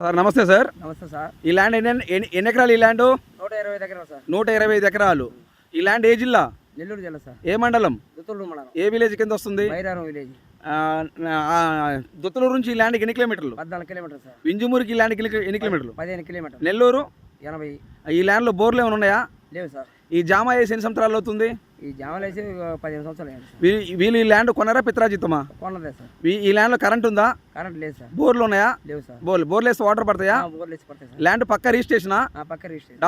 Sir నమస్తే sir. నమస్తే sir. ఈ ల్యాండ్ ఎన్ని ఎకరాలు? ఈ ల్యాండ్ 125 ఎకరాలు సార్. 125 ఎకరాలు. ఈ ల్యాండ్ ఏ జిల్లా? నెల్లూరు జిల్లా సార్. ఏ మండలం? దుత్తలూరు మండలం. ఏ విలేజ్ కింద వస్తుంది? బైరారం విలేజ్. దుత్తలూరు నుంచి ఈ ల్యాండ్కి ఎన్ని కిలోమీటర్లు? 14 కిలోమీటర్లు సార్. వింజమూరుకి ఈ ల్యాండ్కి ఎన్ని కిలోమీటర్లు? 15 కిలోమీటర్లు. నెల్లూరు 80. ఈ ల్యాండ్లో బోర్లు ఏమైనా ఉన్నాయా? లేవు సార్. ఈ జామ వేసి ఎన్ని సంవత్సరాలు అవుతుంది? ఈ జామలు వేసి 15 సంవత్సరాలు అయ్యాయి సార్. వీళ్ళు ఈ ల్యాండ్ కొన్నారా పిత్రాజిత్తమా? కొన్నదే సార్. ఈ ల్యాండ్లో కరెంట్ ఉందా? కరెంట్ లేదు సార్. బోర్లు ఉన్నాయా? లేవు సార్. బోర్లు వేస్తే వాటర్ పడతాయా? బోర్లు వేసి పడతాయి సార్. ల్యాండ్ పక్క రిజిస్ట్రేషనా? పక్క రిజిస్ట్రేషన్.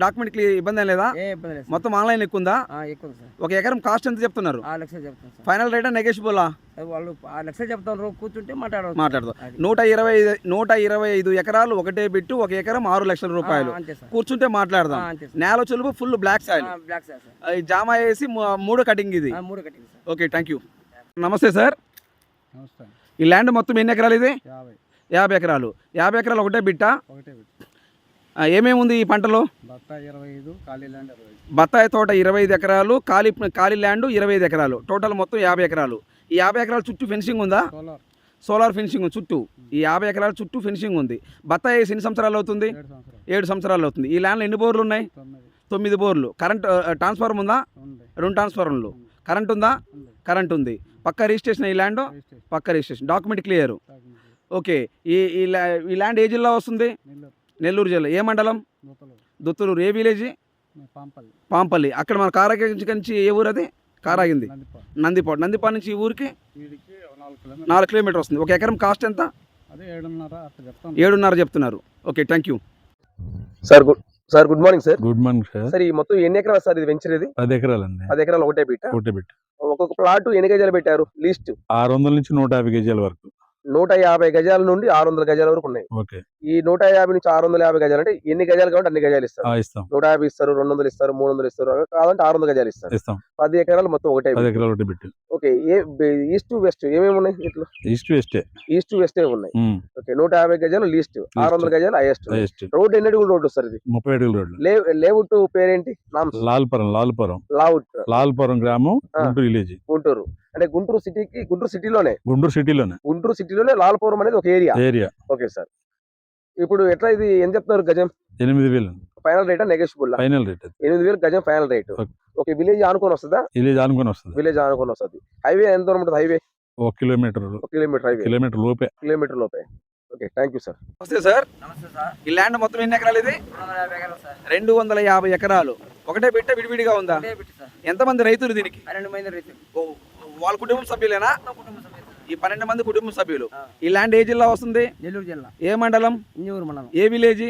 డాక్యుమెంట్ ఇబ్బంది ఏం లేదా? ఏ ఇబ్బంది లేదు. మొత్తం ఆన్లైన్ ఎక్కువ ఎక్కువ సార్. ఒక ఎకరం కాస్ట్ ఎంత చెప్తున్నారు? 6 లక్షలు చెప్తాను సార్. ఫైనల్ రేటా నెగోషియబుల్? వాళ్ళు 6 లక్షలు చెప్తాను. కూర్చుంటే మాట్లాడదాం. 125 ఎకరాలు ఒకటే బిట్టు, ఒక ఎకరం 6 లక్షల రూపాయలు. కూర్చుంటే మాట్లాడదాం. నేల చెలుపు ఫుల్ బ్లాక్ సాయిల్. జామ వేసి 3 కటింగ్ ఇది. 3 cutting sir. Okay, thank you. నమస్తే సార్. నమస్తే. ఈ ల్యాండ్ మొత్తం ఎన్ని ఎకరాలు? ఇది 50 ఎకరాలు. 50 ఎకరాలు ఒకటే బిట్టా? ఏమేమి ఉంది ఈ పంటలో? బత్తాయి 25, ఖాళీ ల్యాండ్ 25. బత్తాయి తోట 25 ఎకరాలు, ఖాళీ ల్యాండ్ 25 ఎకరాలు, టోటల్ మొత్తం 50 ఎకరాలు. ఈ 50 ఎకరాల చుట్టూ ఫెన్సింగ్ ఉందా? సోలార్ ఫెన్సింగ్ చుట్టూ. ఈ 50 ఎకరాల చుట్టూ ఫెన్సింగ్ ఉంది. బత్తాయి వేసి ఎన్ని సంవత్సరాలు అవుతుంది? 7 సంవత్సరాలు అవుతుంది. ఈ ల్యాండ్లో ఎన్ని బోర్లు ఉన్నాయి? 9 బోర్లు. కరెంట్ ట్రాన్స్ఫార్మర్ ఉందా? 2 ట్రాన్స్ఫార్మర్లు. కరెంట్ ఉందా? కరెంట్ ఉంది. పక్క రిజిస్ట్రేషన్ ఈ ల్యాండ్? పక్క రిజిస్ట్రేషన్. Document clear. ఓకే. ఈ ల్యాండ్ ఏ జిల్లా వస్తుంది? నెల్లూరు జిల్లా. ఏ మండలం? దుత్తలూరు. ఏ విలేజ్? పాంపల్లి. అక్కడ మన కారాగించి నుంచి ఏ ఊరు అది? కారాగింది. నందిపాడు నుంచి ఈ ఊరికి 4 కిలోమీటర్ వస్తుంది. ఒక ఎకరం కాస్ట్ ఎంత? 7.5 చెప్తున్నారు. Okay, thank you sir. Good morning sir. Good morning sir. Sir, ఈ మొత్తం ఎన్ని ఎకరాలు సార్ ఇది వెంచర్? ఇది 10 ఎకరాలండి. 10 ఎకరాలు ఒకటే బిట్. ఒక్కొక్క ప్లాట్ ఎన్ని గజాలు పెట్టారు? లీస్ట్ 600 నుంచి 150 గజాల వరకు. 150 గజాల నుండి 600 గజాల వరకు ఉన్నాయి. ఓకే. ఈ 150 నుంచి 650 గజాలు అంటే ఎన్ని గజాలు కాబట్టి అన్ని గజాలు ఇస్తారు. ఇస్తాం. 150 ఇస్తారు, 200 ఇస్తారు, 300 ఇస్తారు. కావాలంటే 600 గజాలు ఇస్తారు. 10 ఎకరాలు మొత్తం ఒకటే. 10 ఎకరాలు ఒకటే బిట్. ఓకే. ఈస్ట్ వెస్ట్ ఏమేమి ఉన్నాయి ఇట్లా? ఈస్ట్ వెస్ట్ ఉన్నాయి. ఓకే. 150 గజాలు లీస్ట్, 600 గజాలు హైయెస్ట్. రోడ్ ఎన్ని అడుగుల రోడ్డు సార్? ఇది 30 అడుగుల రోడ్డు. లేఅవుట్ పేరేంటి? లాల్పురం గ్రామం, గుంటూరు విలేజ్. గుంటూరు అంటే గుంటూరు సిటీలోనే లాల్పురం అనేది ఒక ఏరియా. Okay sir. ఇప్పుడు ఎట్లా ఇది ఏం చెప్తున్నారు గజం? 8,000. ఫైనల్ రేటా నెగోషియబుల్? ఫైనల్ రేట్ 8,000 గజం ఫైనల్ రేట్. ఓకే. విలేజ్ ఆనుకొని వస్తుందా? విలేజ్ ఆనుకొని వస్తుంది. హైవే ఎంత దూరం ఉంటుంది? Highway 1 kilometre. హైవే కిలోమీటర్ లోపే. Okay, thank you sir. నమస్తే సార్. ఈ ల్యాండ్ మొత్తం ఎన్ని ఎకరాలు? ఇది 250 ఎకరాలు. ఒకటే బిట్ట విడివిడిగా ఉందా? ఎంతమంది రైతులు దీనికి? 12 మంది రైతులు. వాళ్ళ కుటుంబ సభ్యులేనా? ఈ 12 మంది కుటుంబ సభ్యులు. ఈ ల్యాండ్ ఏ జిల్లా వస్తుంది? నెల్లూరు జిల్లా. ఏ మండలం? వింజమూరు మండలం. ఏ విలేజ్?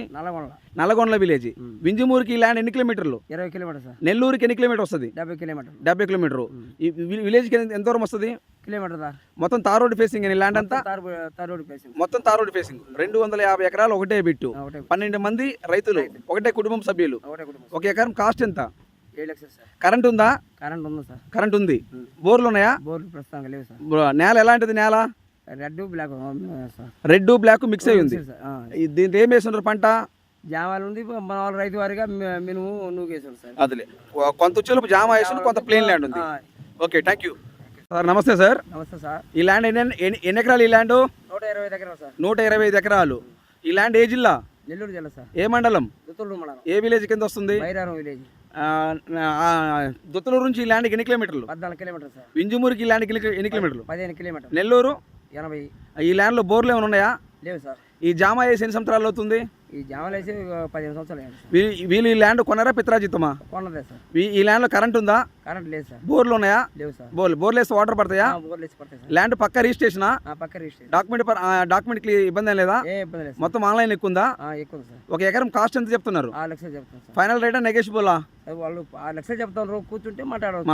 నల్లగొండ విలేజ్. వింజమూరుకి ఈ ల్యాండ్ ఎన్ని కిలోమీటర్లు? 20 కిలోమీటర్ సార్. నెల్లూరుకి ఎన్ని కిలోమీటర్ వస్తుంది? 70 కిలోమీటర్. ఈ విలేజ్కి ఎంత దూరం వస్తుంది? కిలోమీటర్. మొత్తం తార్ రోడ్ ఫేసింగ్ ఈ ల్యాండ్ అంతా? మొత్తం తార్ రోడ్ ఫేసింగ్. 250 ఎకరాలు ఒకటే బిట్టు. 12 మంది రైతులు, ఒకటే కుటుంబం సభ్యులు. ఒక ఎకరం కాస్ట్ ఎంత? 7 లక్షలు సార్. కరెంట్ ఉందా? కరెంట్ ఉంది సార్. కరెంట్ ఉంది. బోర్లు ఉన్నాయా? బోర్లు ప్రస్తుతం లేవు సార్. నేల ఎలాంటిది? నేల రెడ్ బ్లాక్ మిక్స్ అయి ఉంది. దీంట్లో ఏం వేస్తున్నారు పంట? జామాలు ఉంది. మన వాళ్ళు రైతు వారిగా మినుము నూగేసారు సార్. అదిలే కొంత చెలుపు జామ వేసిన, కొంత ప్లేన్ ల్యాండ్ ఉంది. Okay, thank you sir. నమస్తే సార్. నమస్తే సార్. ఈ ల్యాండ్ ఎన్ని ఎకరాలు? ఈ ల్యాండ్ 125 ఎకరాలు సార్. 125 ఎకరాలు. ఈ ల్యాండ్ ఏ జిల్లా? నెల్లూరు జిల్లా సార్. ఏ మండలం? దుత్తలూరు మండలం. ఏ విలేజ్ కింద వస్తుంది? బైరారం విలేజ్. దుత్తలూరు నుంచి ఈ ల్యాండ్కి ఎన్ని కిలోమీటర్లు? 14 కిలోమీటర్ సార్. వింజమూరుకి ఈ ల్యాండ్కి ఎన్ని కిలోమీటర్లు? 15 కిలోమీటర్. నెల్లూరు 80. ఈ ల్యాండ్లో బోర్లు ఏమైనా ఉన్నాయా? లేవు సార్. ఈ జామ వేసి ఎన్ని సంవత్సరాలు అవుతుంది? ఈ జామలు వేసి 15 సంవత్సరాలు అయ్యాయి. వీళ్ళు ఈ ల్యాండ్ కొన్నారా పిత్రాజిత్తమా? కొన్నదే సార్. ఈ ల్యాండ్లో కరెంట్ ఉందా? కరెంట్ లేదు సార్. బోర్లు ఉన్నాయా? లేవు సార్. బోర్లు వేస్తే వాటర్ పడతాయా? బోర్లు వేసి పడతాయి సార్. ల్యాండ్ పక్క రిజిస్ట్రేషనా? పక్క రిజిస్ట్రేషన్. డాక్యుమెంట్ ఇబ్బంది ఏం లేదా? ఏ ఇబ్బంది లేదు. మొత్తం ఆన్లైన్ ఎక్కువ ఉందా? ఎక్కువ సార్. ఒక ఎకరం కాస్ట్ ఎంత చెప్తున్నారు? 6 లక్షలు చెప్తాను సార్. ఫైనల్ రేటా నెగోషియబుల్? వాళ్ళు 6 లక్షలు చెప్తాను. కూర్చుంటే మాట్లాడదాం.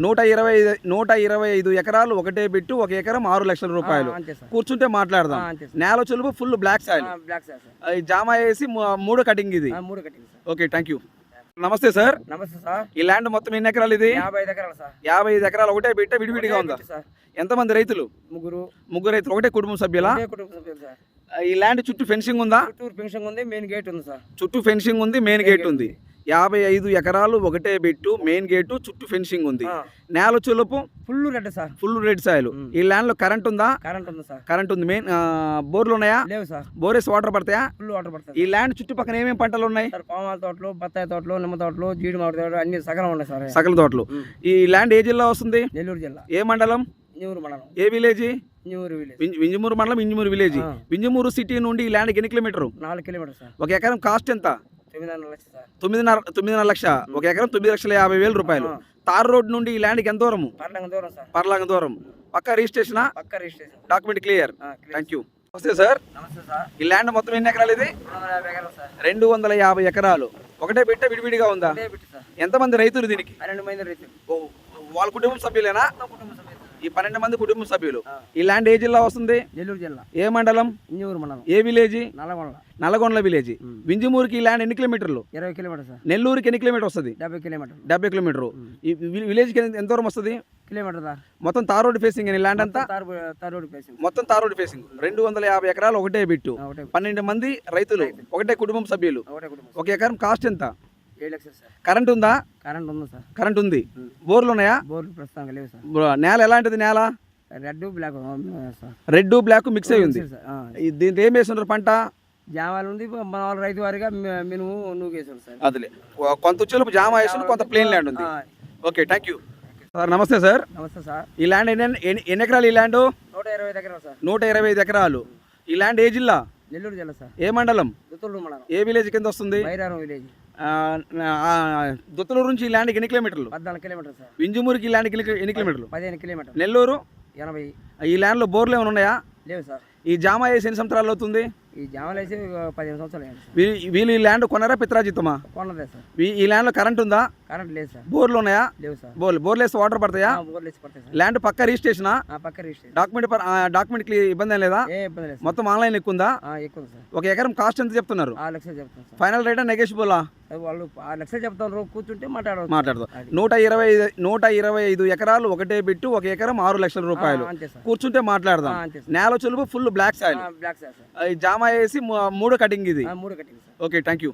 125 ఎకరాలు ఒకటే బిట్టు, ఒక ఎకరం 6 లక్షల రూపాయలు. కూర్చుంటే మాట్లాడదాం. నేల చెలుపు ఫుల్ బ్లాక్ సాయిల్. జామ వేసి 3 కటింగ్ ఇది. 3 కటింగ్. Okay, thank you. నమస్తే సార్. నమస్తే సార్. ఈ ల్యాండ్ మొత్తం ఎన్ని ఎకరాలు? ఇది 55 ఎకరాలు సార్. 55 ఎకరాలు ఒకటే బిట్ట విడివిడిగా ఉందా? ఎంతమంది రైతులు? ముగ్గురు రైతులు. ఒకటే కుటుంబం సభ్యులా? ఈ ల్యాండ్ చుట్టూ ఫెన్సింగ్ ఉందా? చుట్టూ ఫెన్సింగ్ ఉంది. మెయిన్ గేట్ ఉంది సార్. చుట్టూ ఫెన్సింగ్ ఉంది, మెయిన్ గేట్ ఉంది. 55 ఎకరాలు ఒకటే బిట్టు, మెయిన్ గేటు, చుట్టూ ఫెన్సింగ్ ఉంది. నేల చులుపు full red sir. Full red soil. ఈ ల్యాండ్ లో కరెంట్ ఉందా? కరెంట్ ఉంది సార్. కరెంట్ ఉంది. మెయిన్ బోర్లు ఉన్నాయా? లేవు సార్. బోరేస్ వాటర్ పడతాయా? ఫుల్ వాటర్ పడుతుంది. ఈ ల్యాండ్ చుట్టుపక్కల ఏమేమి పంటలు ఉన్నాయి? సార్ పామాల తోటలు, బత్తాయి తోటలు, నిమ్మ తోటలు, జీడి మామిడి తోటలు అన్ని సగం ఉన్నాయి సార్. సకల తోటలు. ఈ ల్యాండ్ ఏ జిల్లా వస్తుంది? నెల్లూరు జిల్లా. ఏ మండలం? ఇంజమూరు మండలం. ఏ విలేజ్? ఇంజమూరు విలేజ్. వింజమూరు మండలం, ఇంజమూరు విలేజ్. వింజమూరు సిటీ నుండి ఈ ల్యాండ్కి ఎన్ని కిలోమీటరు? 4 kilometre sir. ఒక ఎకరం కాస్ట్ ఎంత? 9.5 లక్షలు సార్. 9.5 లక్ష. ఒక ఎకరం 9,50,000 రూపాయలు. తార్ రోడ్ నుండి ఈ ల్యాండ్కి ఎంత దూరము? పర్లంగ దూరం సార్. పర్లాంగ దూరం. పక్క రిజిస్ట్రేషనా? పక్క registration. Document clear. clear. Thank you. నమస్తే సార్. నమస్తే సార్. ఈ ల్యాండ్ మొత్తం ఎన్ని ఎకరాలు ఇది? 250 ఎకరాలు సార్. 250 ఎకరాలు. ఒకటే బిట్ట విడివిడిగా ఉందా? ఇదే బిట్టు సార్. ఎంతమంది రైతులు దీనికి? 12 మంది రైతులు. ఓ, వాళ్ళ కుటుంబం సభ్యులేనా? కుటుంబ సభ్యులు. ఈ 12 మంది కుటుంబ సభ్యులు. ఈ ల్యాండ్ ఏ జిల్లా వస్తుంది? నెల్లూరు జిల్లా. ఏ మండలం? ఇంజమూరు మండలం. ఏ విలేజ్? నల్లగొండ. నల్లగొండల విలేజ్. వింజమూరుకి ఈ ల్యాండ్ ఎన్ని కిలోమీటర్లు? 20 కిలోమీటర్ సార్. నెల్లూరుకి ఎన్ని కిలోమీటర్ వస్తుంది? 70 కిలోమీటర్. 70 కిలోమీటరు. ఈ విలేజ్కి ఎంత దూరం వస్తుంది? Kilometre sir. మొత్తం తార్ రోడ్ ఫేసింగ్ ఈ ల్యాండ్ అంతా? Tar road placing. మొత్తం తార్ రోడ్ ఫేసింగ్. 250 ఎకరాలు ఒకటే బిట్టు. ఒకటే 12 మంది రైతులు, ఒకటే కుటుంబం సభ్యులు. ఒకటే కుటుంబం. ఒక ఎకరం కాస్ట్ ఎంత? 7 లక్షలు సార్. కరెంట్ ఉందా? కరెంట్ ఉంది సార్. కరెంట్ ఉంది. బోర్లు ఉన్నాయా? బోర్లు ప్రస్తుతానికి లేవు సార్. నేల ఎలాంటిది నేల? Red black sir. Red black mix అయి ఉంది. సార్. దీంట్లో ఏం వేస్తున్నారు పంట? జామాలు ఉంది. మన వాళ్ళు రైతు వారిగా మినుము నూగేసారు సార్. అదిలే కొంత ఉచ్చులుపు జామ వేస్తుంది, కొంత ప్లేన్ ల్యాండ్ ఉంది. Okay, thank you sir. నమస్తే సార్. నమస్తే సార్. ఈ ల్యాండ్ ఎన్ని ఎకరాలు? ఈ ల్యాండ్ 125 ఎకరాలు సార్. 125 ఎకరాలు. ఈ ల్యాండ్ ఏ జిల్లా? నెల్లూరు జిల్లా సార్. ఏ మండలం? దుత్తూరు మండలం. ఏ విలేజ్ కింద వస్తుంది? బైరారం విలేజ్. దుత్తలూరు నుంచి ఈ ల్యాండ్కి ఎన్ని కిలోమీటర్లు? 14 కిలోమీటర్ సార్. వింజమూరుకి ఈ ల్యాండ్కి ఎన్ని కిలోమీటర్లు? 15 కిలోమీటర్. నెల్లూరు 80. ఈ ల్యాండ్లో బోర్లు ఏమైనా ఉన్నాయా? లేవు సార్. ఈ జామ వేసి ఎన్ని సంవత్సరాలు అవుతుంది? ఈ జామాలు వేసి 15 సంవత్సరాలు అయ్యాయి సార్. వీళ్ళు ఈ ల్యాండ్ కొన్నారా పిత్రాజిత్తమా? కొన్నదే సార్. ఈ ల్యాండ్లో కరెంట్ ఉందా? కరెంట్ లేదు సార్. బోర్లు ఉన్నాయా? లేవు సార్. బోర్లు వేస్తే వాటర్ పడతాయా? బోర్లు వేసి పడతాయి సార్. ల్యాండ్ పక్క రిజిస్ట్రేషనా? పక్క రిజిస్ట్రేషన్. డాక్యుమెంట్ ఇబ్బంది ఏం లేదా? ఏ ఇబ్బంది లేదు సార్. మొత్తం ఆన్లైన్ ఎక్కుందా? ఎక్కువ సార్. ఒక ఎకరం కాస్ట్ ఎంత చెప్తున్నారు? 6 లక్షలు చెప్తాను సార్. ఫైనల్ రేటా నెగోషియబుల్? వాళ్ళు 6 లక్షలు చెప్తాను. కూర్చుంటే మాట్లాడవచ్చు. మాట్లాడదాం. 125 ఎకరాలు ఒకటే బిట్టు. ఒక ఎకరం 6 లక్షల రూపాయలు. అంతే సార్. కూర్చుంటే మాట్లాడదాం. అంతే సార్. నేల చులుపు full black soil. Black sir. జామ వేసి 3 కటింగ్ ఇది. 3 కట్టింది సార్. Okay, thank you.